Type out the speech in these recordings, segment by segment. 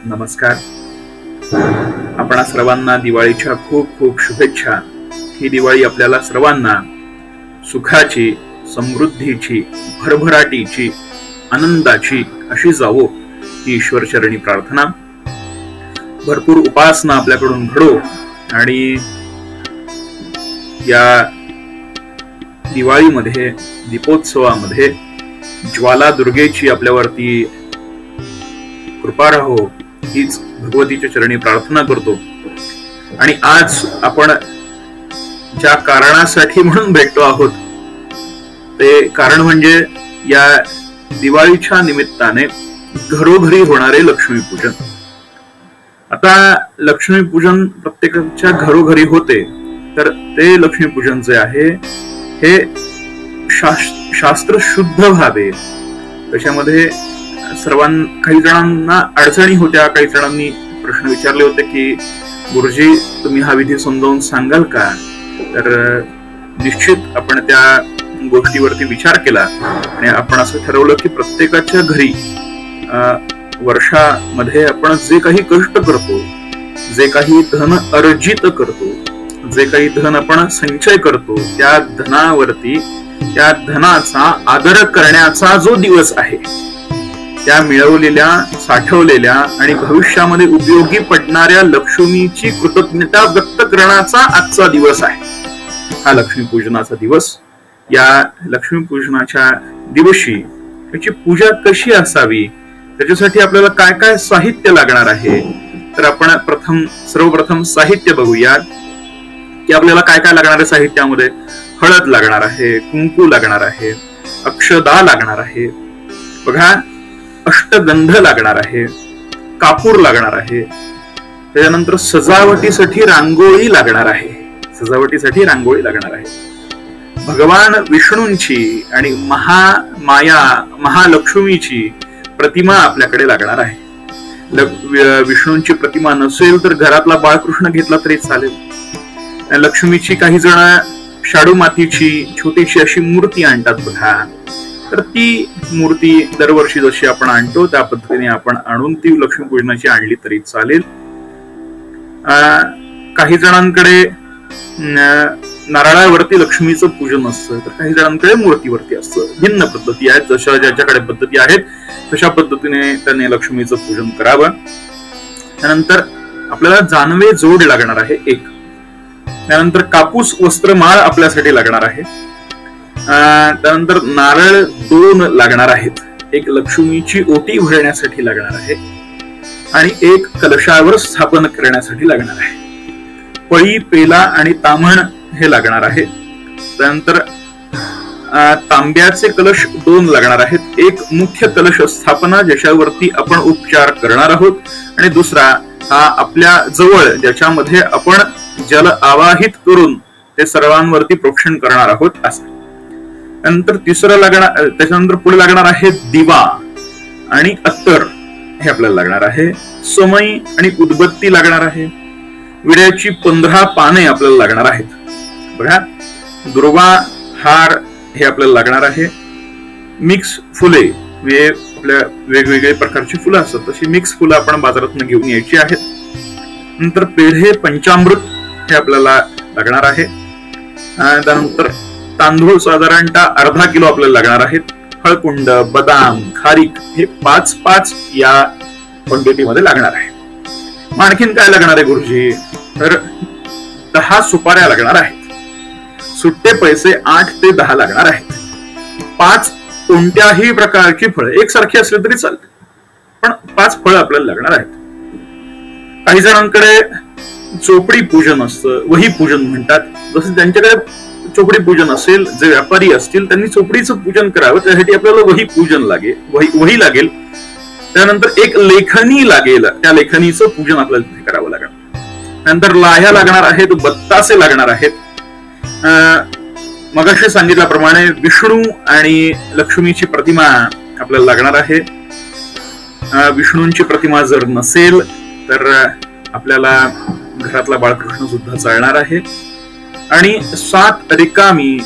नमस्कार. आपणा सर्वांना दिवाळीच्या खूप खूप शुभेच्छा. ही दिवाळी आपल्याला सर्वांना सुखाची, समृद्धीची, भरभराटीची, आनंदाची अशी जावो ही ईश्वरचरणी प्रार्थना. भरपूर उपासना आपल्याकडून घडो आणि या दिवाळीमध्ये, दीपोत्सवामध्ये ज्वाला दुर्गेची आपल्यावरती कृपा राहो हीच भगवतीच्या चरणी प्रार्थना करतो. आणि आज आपण ज्या कारणासाठी म्हणून भेटतो आहोत ते कारण म्हणजे या दिवाळीच्या निमित्ताने घरोघरी होणारे लक्ष्मीपूजन. आता लक्ष्मीपूजन प्रत्येकाच्या घरोघरी होते, तर ते लक्ष्मीपूजन जे आहे हे शास्त्र शुद्ध व्हावे. त्याच्यामध्ये काही जणांना अडचणी होत्या. काही जणांनी प्रश्न विचारले होते की गुरुजी तुम्ही हा विधी समजावून सांगाल का? तर निश्चित आपण त्या गोष्टीवरती विचार केला आणि आपण असं ठरवलं की प्रत्येकाच्या घरी वर्षामध्ये आपण जे काही कष्ट करतो, जे काही धन अर्जित करतो, जे काही धन आपण संचय करतो, त्या धनावरती, त्या धनाचा आदर करण्याचा जो दिवस आहे, त्या मिळवलेल्या, साठवलेल्या आणि भविष्यामध्ये उपयोगी पडणाऱ्या लक्ष्मीची कृतज्ञता व्यक्त करण्याचा आजचा दिवस आहे. हा लक्ष्मीपूजनाचा दिवस. या लक्ष्मीपूजनाच्या दिवशी त्याची पूजा कशी असावी, त्याच्यासाठी आपल्याला काय काय साहित्य लागणार आहे, तर आपण सर्वप्रथम साहित्य बघूया की आपल्याला काय काय लागणार आहे. साहित्यामध्ये हळद लागणार आहे, कुंकू लागणार आहे, अक्षदा लागणार आहे, बघा, अष्टगंध लागणार आहे, कापूर लागणार आहे, त्याच्यानंतर सजावटीसाठी रांगोळी लागणार आहे. सजावटीसाठी रांगोळी लागणार आहे. भगवान विष्णूंची आणि महामाया महालक्ष्मीची प्रतिमा आपल्याकडे लागणार आहे. विष्णूंची प्रतिमा नसेल तर घरातला बाळकृष्ण घेतला तरी चालेल. लक्ष्मीची काही जण शाडू मातीची छोटीशी अशी मूर्ती आणतात बघा, तर ती मूर्ती दरवर्षी जशी आपण आणतो त्या पद्धतीने आपण आणून ती लक्ष्मीपूजनाची आणली तरी चालेल. काही जणांकडे नारळावरती लक्ष्मीचं पूजन असतं, तर काही जणांकडे मूर्तीवरती असतं. भिन्न पद्धती आहेत. जशा ज्याच्याकडे पद्धती आहेत तशा पद्धतीने त्याने लक्ष्मीचं पूजन करावं. त्यानंतर आपल्याला जानवे जोड लागणार आहे एक. त्यानंतर कापूस वस्त्रमाळ आपल्यासाठी लागणार आहे. त्यानंतर नारळ 2 लागणार आहेत. एक लक्ष्मीची ओटी भरण्यासाठी लागणार आहे आणि एक कलशावर स्थापन करण्यासाठी लागणार आहे. पळी, पेला आणि ताम्हण हे लागणार आहे. त्यानंतर तांब्याचे कलश 2 लागणार आहेत. एक मुख्य कलश स्थापना ज्याच्यावरती आपण उपचार करणार आहोत आणि दुसरा हा आपल्या जवळ ज्याच्यामध्ये आपण जल आवाहित करून ते सर्वांवरती प्रोक्षण करणार आहोत असं. त्यानंतर त्याच्यानंतर पुढे लागणार आहे दिवा आणि अत्तर हे आपल्याला लागणार आहे. समई आणि उदबत्ती लागणार आहे. विड्याची 15 पाने आपल्याला लागणार आहेत बघा. दुर्वा हार हे आपल्याला लागणार आहे. मिक्स फुले, आपल्या वेगवेगळे प्रकारची फुलं असतात तशी मिक्स फुलं आपण बाजारातून घेऊन यायची आहेत. नंतर पेढे, पंचामृत हे आपल्याला लागणार आहे. त्यानंतर तांदूळ साधारणतः अर्धा किलो आपल्याला लागणार आहेत. हळकुंड, बदाम, खारीक हे 5-5 या क्वांटिटीमध्ये लागणार आहे. मग आणखीन काय लागणार आहे गुरुजी? तर 10 सुपाऱ्या लागणार आहेत. सुट्टे पैसे 8 ते 10 लागणार आहेत. 5 कोणत्याही प्रकारची फळं एकसारखी असली तरी चालते, पण 5 फळं आपल्याला लागणार आहेत. काही जणांकडे चोपडी पूजन असतं, वही पूजन म्हणतात. जसं त्यांच्याकडे चोपडी पूजन असेल, जे व्यापारी असतील त्यांनी चोपडीचं पूजन करावं, त्यासाठी आपल्याला वही पूजन लागेल, वही लागेल. त्यानंतर एक लेखनी लागेल, त्या लेखनीचं पूजन आपल्याला तिथे करावं लागेल. नंतर लाह्या लागणार आहेत, बत्तासे लागणार आहेत. मगाशी सांगितल्याप्रमाणे विष्णू आणि लक्ष्मीची प्रतिमा आपल्याला लागणार आहे. विष्णूंची प्रतिमा जर नसेल तर आपल्याला घरातला बाळकृष्ण सुद्धा चालणार आहे. आणि 7 रिकामी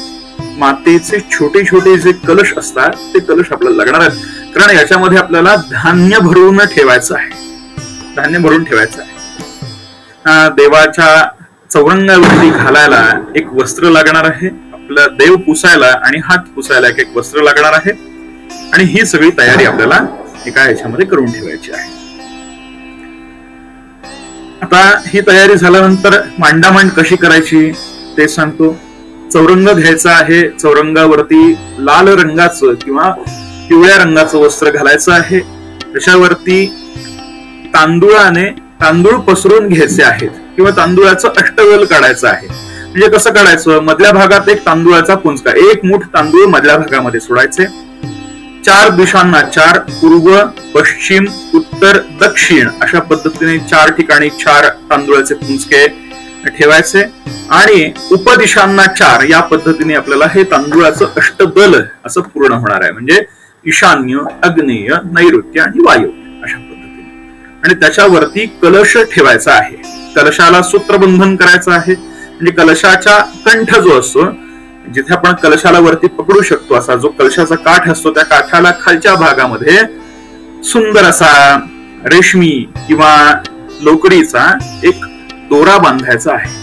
मातेचे छोटे छोटे जे कलश असतात ते कलश आपल्याला लागणार आहेत. कारण याच्यामध्ये आपल्याला धान्य भरून ठेवायचं आहे. धान्य भरून ठेवायचं आहे. देवाच्या चौरंगावरती घालायला एक वस्त्र लागणार आहे, आपला देव पुसायला आणि हात पुसायला एक वस्त्र लागणार आहे. आणि ही सगळी तयारी आपल्याला एका ह्याच्यामध्ये करून ठेवायची आहे. आता ही तयारी झाल्यानंतर मांडामांड कशी करायची ते सांगतो. चौरंग घ्यायचा आहे, चौरंगावरती लाल रंगाचं किंवा पिवळ्या रंगाचं वस्त्र घालायचं आहे. त्याच्यावरती तांदूळ पसरून घ्यायचे आहेत किंवा तांदूळाचं अष्टगल काढायचं आहे. म्हणजे कसं काढायचं, मधल्या भागात एक तांदूळाचा पुंजका, एक मूठ तांदूळ मधल्या भागामध्ये सोडायचे. 4 दिशांना 4 पूर्व पश्चिम उत्तर दक्षिण अशा पद्धतीने 4 ठिकाणी 4 तांदूळाचे पुंजके ठेवायचे आणि उपदिशांना 4 या पद्धतीने आपल्याला हे तांदूळाचं अष्टबल असं पूर्ण होणार आहे. म्हणजे ईशान्य, आग्नेय, नैऋत्य आणि वायव्य अशा पद्धतीने. आणि त्याच्यावरती कलश ठेवायचा आहे. कलशाला सूत्रबंधन करायचं आहे. म्हणजे कलशाच्या कंठ जो असतो, जिथे आपण कलशाला वरती पकडू शकतो, असा जो कलशाचा काठ असतो, त्या काठाला खालच्या भागामध्ये सुंदर असा रेशमी किंवा लोकरीचा एक दोरा बांधायचा आहे.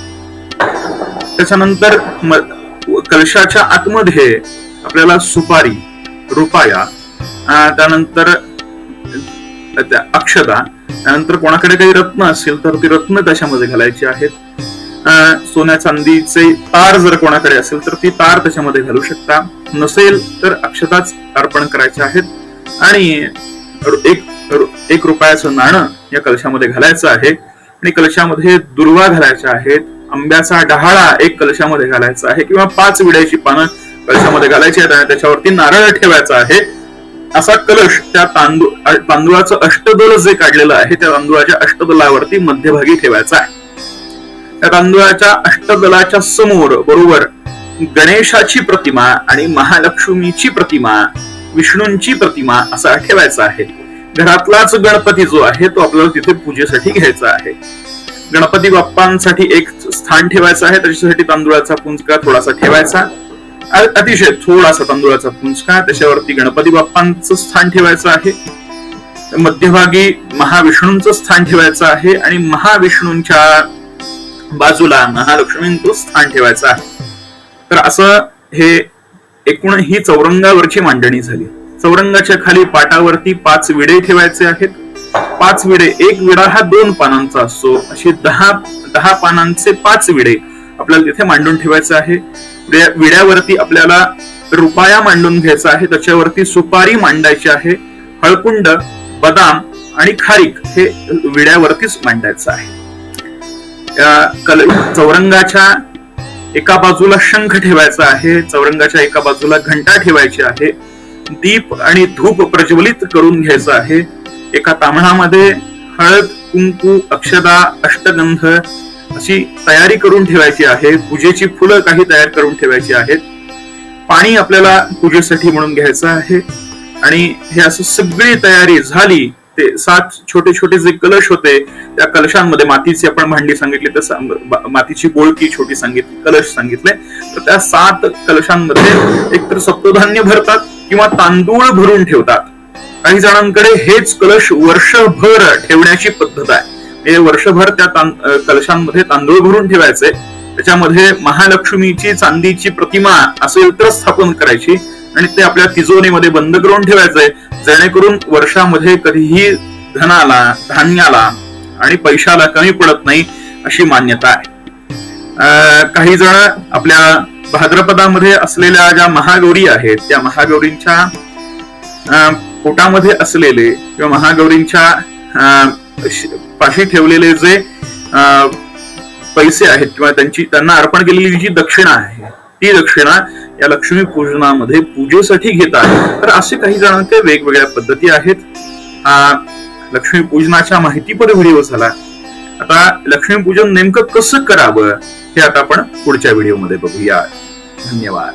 त्याच्यानंतर कलशाच्या आतमध्ये आपल्याला सुपारी, रुपया, त्यानंतर अक्षता, त्यानंतर कोणाकडे काही रत्न असेल तर ती रत्न त्याच्यामध्ये घालायची आहेत. सोन्या चांदीचे तार जर कोणाकडे असेल तर ती तार त्याच्यामध्ये घालू शकता. नसेल तर अक्षताच अर्पण करायचे आहेत. आणि एक रुपयाचं नाणं या कलशामध्ये घालायचं आहे. आणि कलशामध्ये दुर्वा घालायच्या आहेत. आंब्याचा डहाळा एक कलशामध्ये घालायचा आहे किंवा 5 विड्याची पानं कलशामध्ये घालायची आहेत आणि त्याच्यावरती नारळ ठेवायचा आहे. असा कलश त्या तांदूळाचं अष्टदल जे काढलेलं आहे त्या तांदूळाच्या अष्टदलावरती मध्यभागी ठेवायचा आहे. त्या तांदूळाच्या अष्टदलाच्या समोर बरोबर गणेशाची प्रतिमा आणि महालक्ष्मीची प्रतिमा, विष्णूंची प्रतिमा असा ठेवायचा आहे. घरातलाच गणपती जो आहे तो आपल्याला तिथे पूजेसाठी घ्यायचा आहे. गणपती बाप्पांसाठी एक स्थान ठेवायचं आहे. त्याच्यासाठी तांदूळाचा पुंजका थोडासा ठेवायचा, अतिशय थोडासा तांदूळाचा पुंजका. त्याच्यावरती गणपती बाप्पांचं स्थान ठेवायचं आहे. मध्यभागी महाविष्णूंचं स्थान ठेवायचं आहे आणि महाविष्णूंच्या बाजूला महालक्ष्मींचं स्थान ठेवायचं आहे. तर असं हे एकूण ही चौरंगावरची मांडणी झाली. चौरंगाच्या खाली पाटावरती 5 विडे ठेवायचे आहेत. 5 विडे, एक विडा हा 2 पानांचा असतो, असे 10 पानांचे 5 विडे आपल्याला तिथे मांडून ठेवायचे आहे. विड्यावरती आपल्याला रुपया मांडून घ्यायचा आहे. त्याच्यावरती सुपारी मांडायची आहे. हळकुंड, बदाम आणि खारीक हे विड्यावरतीच मांडायचं आहे. चौरंगाच्या एका बाजूला शंख ठेवायचा आहे. चौरंगाच्या एका बाजूला घंटा ठेवायची आहे. दीप आणि धूप प्रज्वलित करून घ्यायचं आहे. एका तांबणामध्ये हळद, कुंकू, अक्षता, अष्टगंध अशी तयारी करून ठेवायची आहे. पूजेची फुलं काही तयार करून ठेवायची आहेत. पाणी आपल्याला पूजेसाठी म्हणून घ्यायचं आहे. आणि हे असं सगळी तयारी झाली. ते 7 छोटे छोटे जे कलश होते त्या कलशांमध्ये मातीची आपण भांडी सांगितली, तर मातीची बोळकी छोटी सांगितली, कलश सांगितले. तर त्या 7 कलशांमध्ये एकतर सप्तधान्य भरतात किंवा तांदूळ भरून ठेवतात. काही जणांकडे हेच कलश वर्षभर ठेवण्याची पद्धत आहे. वर्षभर त्या कलशांमध्ये तांदूळ भरून ठेवायचे. त्याच्यामध्ये महालक्ष्मीची चांदीची प्रतिमा असेल तर स्थापन करायची आणि ते आपल्या तिजोरीमध्ये बंद करून ठेवायचंय, जेणेकरून वर्षामध्ये कधीही धनाला, धान्याला आणि पैशाला कमी पडत नाही अशी मान्यता आहे. काही जण आपल्या भाद्रपदामध्ये असलेल्या ज्या महागौरी आहेत त्या महागौरींच्या पोटामध्ये असलेले किंवा महागौरींच्या पाशी ठेवलेले जे पैसे आहेत किंवा त्यांना अर्पण केलेली जी दक्षिणा आहे ती दक्षिणा या लक्ष्मी पूजनामध्ये पूजेसाठी घेतात. तर असे काही जणांचे वेगवेगळ्या पद्धती आहेत. हा लक्ष्मी पूजनाच्या माहितीपर व्हिडिओ झाला. आता लक्ष्मी पूजन नेमकं कसं करावं हे आता आपण पुढच्या व्हिडिओमध्ये बघूया. धन्यवाद.